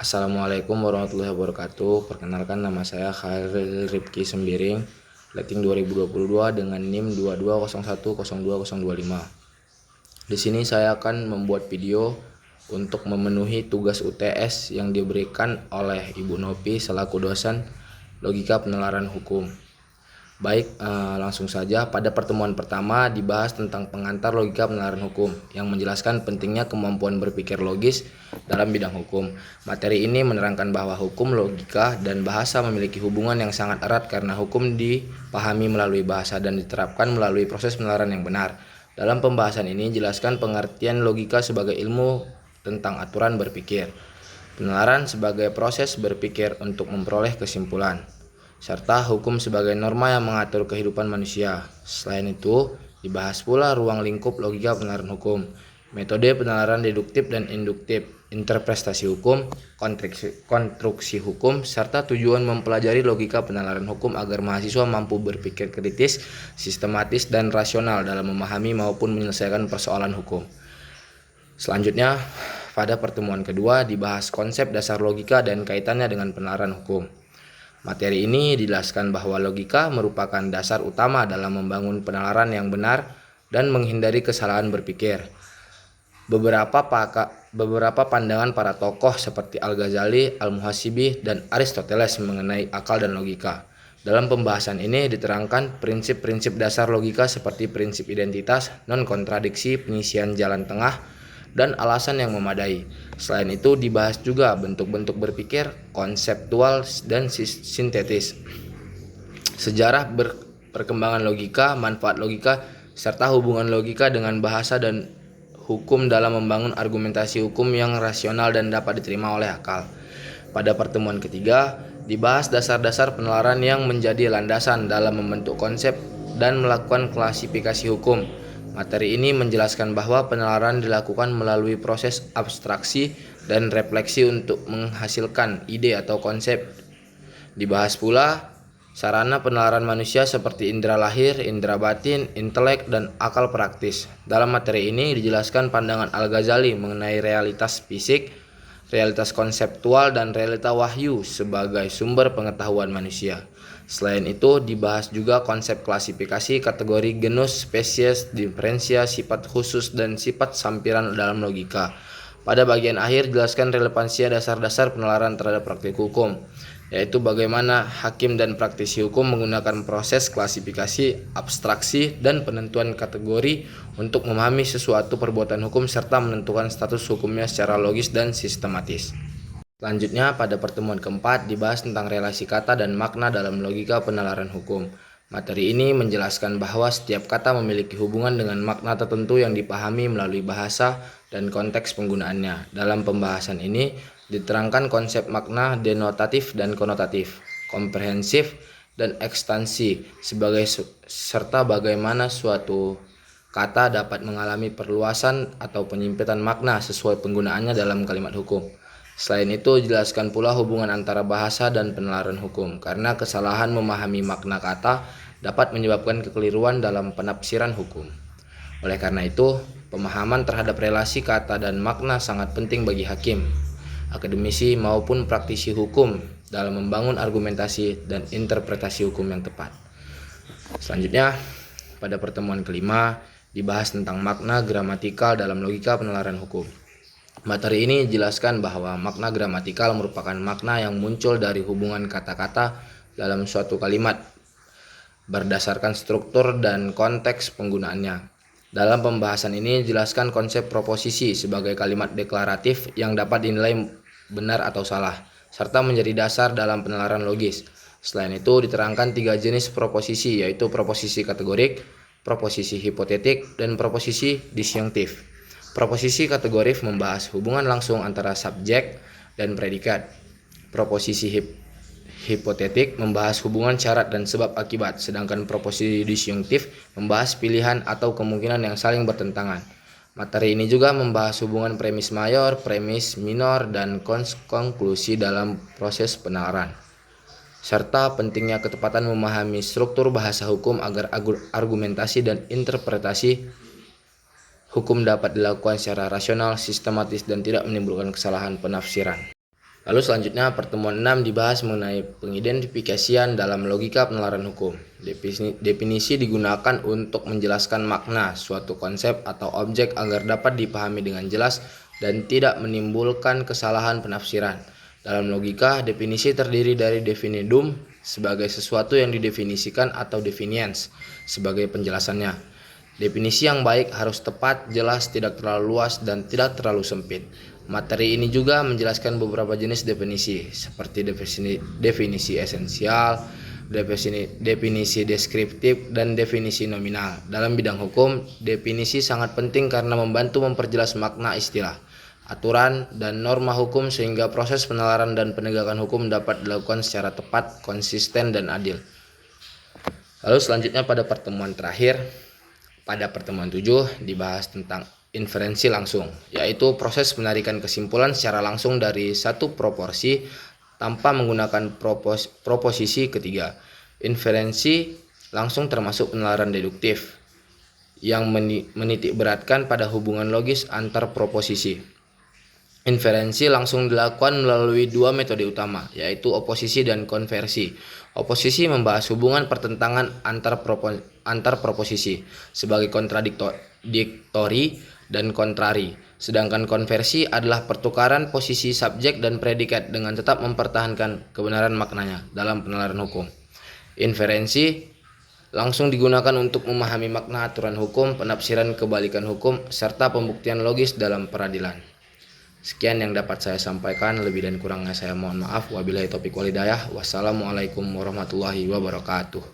Assalamualaikum warahmatullahi wabarakatuh. Perkenalkan, nama saya Khairil Rifki Sembiring, rating 2022 dengan NIM 22010225. Di sini saya akan membuat video untuk memenuhi tugas UTS yang diberikan oleh Ibu Nopi selaku dosen Logika Penalaran Hukum. Baik, langsung saja. Pada pertemuan pertama dibahas tentang pengantar logika penalaran hukum yang menjelaskan pentingnya kemampuan berpikir logis dalam bidang hukum. Materi ini menerangkan bahwa hukum, logika, dan bahasa memiliki hubungan yang sangat erat karena hukum dipahami melalui bahasa dan diterapkan melalui proses penalaran yang benar. Dalam pembahasan ini jelaskan pengertian logika sebagai ilmu tentang aturan berpikir, penalaran sebagai proses berpikir untuk memperoleh kesimpulan, serta hukum sebagai norma yang mengatur kehidupan manusia. Selain itu, dibahas pula ruang lingkup logika penalaran hukum, metode penalaran deduktif dan induktif, interpretasi hukum, konstruksi hukum, serta tujuan mempelajari logika penalaran hukum agar mahasiswa mampu berpikir kritis, sistematis, dan rasional dalam memahami maupun menyelesaikan persoalan hukum. Selanjutnya, pada pertemuan kedua dibahas konsep dasar logika dan kaitannya dengan penalaran hukum. Materi ini dijelaskan bahwa logika merupakan dasar utama dalam membangun penalaran yang benar dan menghindari kesalahan berpikir. Beberapa pandangan para tokoh seperti Al-Ghazali, Al-Muhasibi, dan Aristoteles mengenai akal dan logika. Dalam pembahasan ini diterangkan prinsip-prinsip dasar logika seperti prinsip identitas, non-kontradiksi, penyisian jalan tengah, dan alasan yang memadai. Selain itu dibahas juga bentuk-bentuk berpikir konseptual dan sintetis, sejarah perkembangan logika, manfaat logika, serta hubungan logika dengan bahasa dan hukum dalam membangun argumentasi hukum yang rasional dan dapat diterima oleh akal. Pada pertemuan ketiga dibahas dasar-dasar penalaran yang menjadi landasan dalam membentuk konsep dan melakukan klasifikasi hukum. Materi ini menjelaskan bahwa penalaran dilakukan melalui proses abstraksi dan refleksi untuk menghasilkan ide atau konsep. Dibahas pula sarana penalaran manusia seperti indera lahir, indera batin, intelek, dan akal praktis. Dalam materi ini dijelaskan pandangan Al-Ghazali mengenai realitas fisik, realitas konseptual, dan realita wahyu sebagai sumber pengetahuan manusia. Selain itu dibahas juga konsep klasifikasi, kategori, genus, spesies, diferensia, sifat khusus, dan sifat sampiran dalam logika. Pada bagian akhir jelaskan relevansi dasar-dasar penalaran terhadap praktik hukum, yaitu bagaimana hakim dan praktisi hukum menggunakan proses klasifikasi, abstraksi, dan penentuan kategori untuk memahami sesuatu perbuatan hukum serta menentukan status hukumnya secara logis dan sistematis. Selanjutnya, pada pertemuan keempat dibahas tentang relasi kata dan makna dalam logika penalaran hukum. Materi ini menjelaskan bahwa setiap kata memiliki hubungan dengan makna tertentu yang dipahami melalui bahasa dan konteks penggunaannya. Dalam pembahasan ini diterangkan konsep makna denotatif dan konotatif, komprehensif dan ekstansi serta bagaimana suatu kata dapat mengalami perluasan atau penyimpitan makna sesuai penggunaannya dalam kalimat hukum. Selain itu jelaskan pula hubungan antara bahasa dan penalaran hukum, karena kesalahan memahami makna kata dapat menyebabkan kekeliruan dalam penafsiran hukum. Oleh karena itu, pemahaman terhadap relasi kata dan makna sangat penting bagi hakim, akademisi maupun praktisi hukum dalam membangun argumentasi dan interpretasi hukum yang tepat. Selanjutnya, pada pertemuan kelima dibahas tentang makna gramatikal dalam logika penalaran hukum. Materi ini jelaskan bahwa makna gramatikal merupakan makna yang muncul dari hubungan kata-kata dalam suatu kalimat berdasarkan struktur dan konteks penggunaannya. Dalam pembahasan ini jelaskan konsep proposisi sebagai kalimat deklaratif yang dapat dinilai benar atau salah, serta menjadi dasar dalam penalaran logis. Selain itu diterangkan 3 jenis proposisi, yaitu proposisi kategorik, proposisi hipotetik, dan proposisi disjunktif. Proposisi kategorik membahas hubungan langsung antara subjek dan predikat. Proposisi hipotetik membahas hubungan syarat dan sebab akibat, sedangkan proposisi disjunktif membahas pilihan atau kemungkinan yang saling bertentangan. Materi ini juga membahas hubungan premis mayor, premis minor, dan konklusi dalam proses penalaran, serta pentingnya ketepatan memahami struktur bahasa hukum agar argumentasi dan interpretasi hukum dapat dilakukan secara rasional, sistematis, dan tidak menimbulkan kesalahan penafsiran. Lalu selanjutnya pertemuan 6 dibahas mengenai pengidentifikasian dalam logika penalaran hukum. Definisi digunakan untuk menjelaskan makna suatu konsep atau objek agar dapat dipahami dengan jelas dan tidak menimbulkan kesalahan penafsiran. Dalam logika, definisi terdiri dari definidum sebagai sesuatu yang didefinisikan atau definiens sebagai penjelasannya. Definisi yang baik harus tepat, jelas, tidak terlalu luas, dan tidak terlalu sempit. Materi ini juga menjelaskan beberapa jenis definisi, seperti definisi esensial, definisi deskriptif, dan definisi nominal. Dalam bidang hukum, definisi sangat penting karena membantu memperjelas makna istilah, aturan, dan norma hukum sehingga proses penalaran dan penegakan hukum dapat dilakukan secara tepat, konsisten, dan adil. Lalu selanjutnya pada pertemuan terakhir, pada pertemuan 7 dibahas tentang inferensi langsung, yaitu proses menarikan kesimpulan secara langsung dari satu proporsi tanpa menggunakan proposisi ketiga. Inferensi langsung termasuk penalaran deduktif yang menitik beratkan pada hubungan logis antar proposisi. Inferensi langsung dilakukan melalui dua metode utama, yaitu oposisi dan konversi. Oposisi membahas hubungan pertentangan antar proposisi sebagai kontradiktori dan kontrari, sedangkan konversi adalah pertukaran posisi subjek dan predikat dengan tetap mempertahankan kebenaran maknanya dalam penalaran hukum. Inferensi langsung digunakan untuk memahami makna aturan hukum, penafsiran kebalikan hukum, serta pembuktian logis dalam peradilan. Sekian yang dapat saya sampaikan, lebih dan kurangnya saya mohon maaf. Wabillahi taufiq wal hidayah. Wassalamualaikum warahmatullahi wabarakatuh.